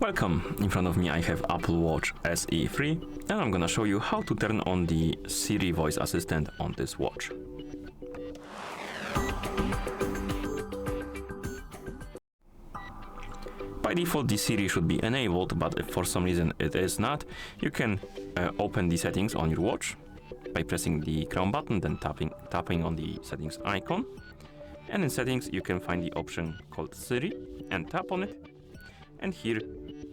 Welcome, in front of me I have Apple Watch SE 3 and I'm gonna show you how to turn on the Siri voice assistant on this watch. By default the Siri should be enabled, but if for some reason it is not, you can open the settings on your watch by pressing the crown button, then tapping on the settings icon. And in settings you can find the option called Siri and tap on it. And here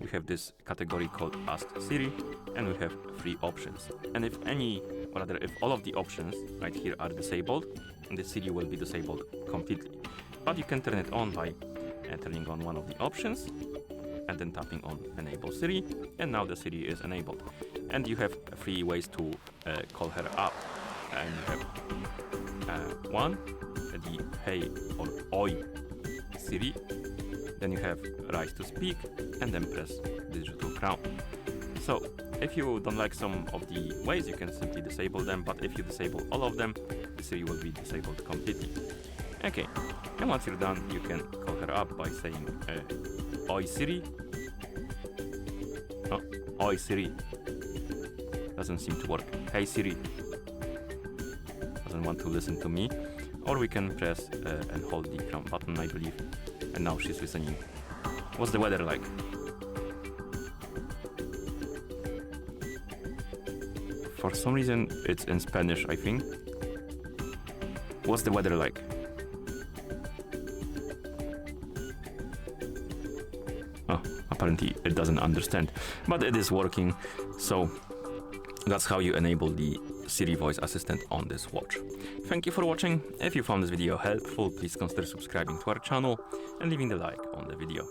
we have this category called Ask Siri, and we have 3 options. And if all of the options right here are disabled, the Siri will be disabled completely. But you can turn it on by turning on one of the options and then tapping on Enable Siri, and now the Siri is enabled. And you have 3 ways to call her up. And you have one, the Hey or Oi Siri. Then you have Rise to Speak, and then press Digital Crown. So if you don't like some of the ways, you can simply disable them, but if you disable all of them, the Siri will be disabled completely. Okay, and once you're done, you can call her up by saying Oi Siri. Oh, Oi Siri. Doesn't seem to work. Hey Siri. Doesn't want to listen to me. Or we can press and hold the crown button, I believe. And now she's listening. What's the weather like? For some reason, it's in Spanish, I think. What's the weather like? Oh, apparently it doesn't understand, but it is working. So that's how you enable the Siri voice assistant on this watch. Thank you for watching. If you found this video helpful, please consider subscribing to our channel and leaving the like on the video.